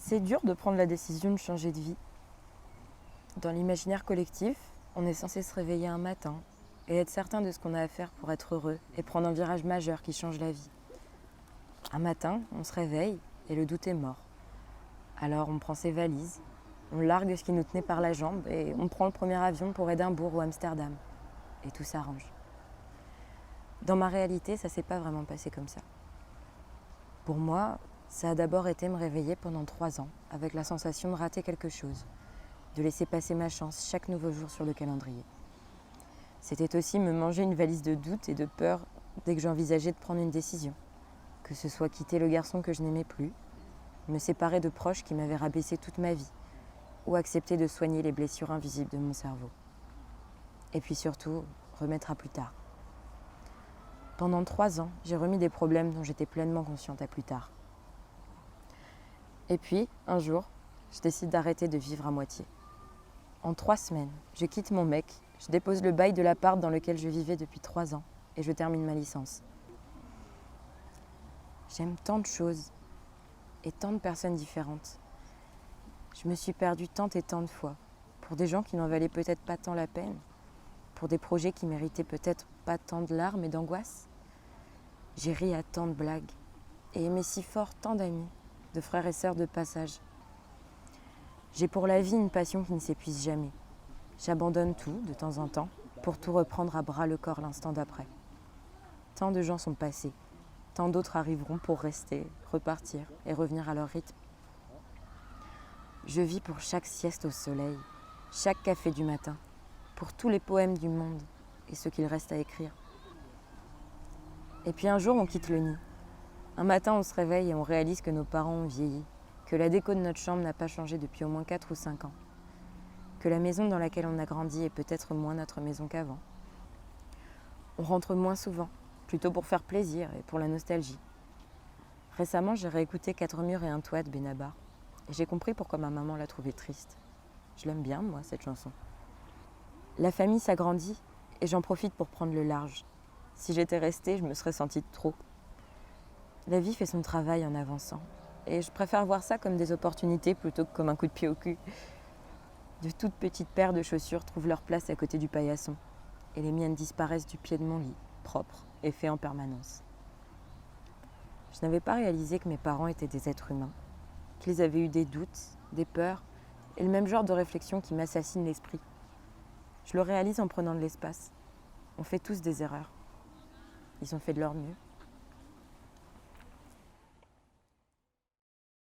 C'est dur de prendre la décision de changer de vie. Dans l'imaginaire collectif, on est censé se réveiller un matin et être certain de ce qu'on a à faire pour être heureux et prendre un virage majeur qui change la vie. Un matin, on se réveille et le doute est mort. Alors on prend ses valises, on largue ce qui nous tenait par la jambe et on prend le premier avion pour Édimbourg ou Amsterdam. Et tout s'arrange. Dans ma réalité, ça s'est pas vraiment passé comme ça. Pour moi, ça a d'abord été me réveiller pendant 3 ans avec la sensation de rater quelque chose, de laisser passer ma chance chaque nouveau jour sur le calendrier. C'était aussi me manger une valise de doutes et de peur dès que j'envisageais de prendre une décision, que ce soit quitter le garçon que je n'aimais plus, me séparer de proches qui m'avaient rabaissé toute ma vie, ou accepter de soigner les blessures invisibles de mon cerveau. Et puis surtout, remettre à plus tard. Pendant 3 ans, j'ai remis des problèmes dont j'étais pleinement consciente à plus tard. Et puis, un jour, je décide d'arrêter de vivre à moitié. En 3 semaines, je quitte mon mec, je dépose le bail de l'appart dans lequel je vivais depuis 3 ans et je termine ma licence. J'aime tant de choses et tant de personnes différentes. Je me suis perdue tant et tant de fois pour des gens qui n'en valaient peut-être pas tant la peine, pour des projets qui méritaient peut-être pas tant de larmes et d'angoisse. J'ai ri à tant de blagues et aimé si fort tant d'amis, de frères et sœurs de passage. J'ai pour la vie une passion qui ne s'épuise jamais. J'abandonne tout de temps en temps pour tout reprendre à bras le corps l'instant d'après. Tant de gens sont passés, tant d'autres arriveront pour rester, repartir et revenir à leur rythme. Je vis pour chaque sieste au soleil, chaque café du matin, pour tous les poèmes du monde et ce qu'il reste à écrire. Et puis un jour, on quitte le nid. Un matin, on se réveille et on réalise que nos parents ont vieilli, que la déco de notre chambre n'a pas changé depuis au moins 4 ou 5 ans, que la maison dans laquelle on a grandi est peut-être moins notre maison qu'avant. On rentre moins souvent, plutôt pour faire plaisir et pour la nostalgie. Récemment, j'ai réécouté 4 murs et un toit de Benabar et j'ai compris pourquoi ma maman l'a trouvée triste. Je l'aime bien, moi, cette chanson. La famille s'agrandit et j'en profite pour prendre le large. Si j'étais restée, je me serais sentie de trop. La vie fait son travail en avançant et je préfère voir ça comme des opportunités plutôt que comme un coup de pied au cul. De toutes petites paires de chaussures trouvent leur place à côté du paillasson et les miennes disparaissent du pied de mon lit, propre et fait en permanence. Je n'avais pas réalisé que mes parents étaient des êtres humains, qu'ils avaient eu des doutes, des peurs et le même genre de réflexion qui m'assassine l'esprit. Je le réalise en prenant de l'espace. On fait tous des erreurs. Ils ont fait de leur mieux.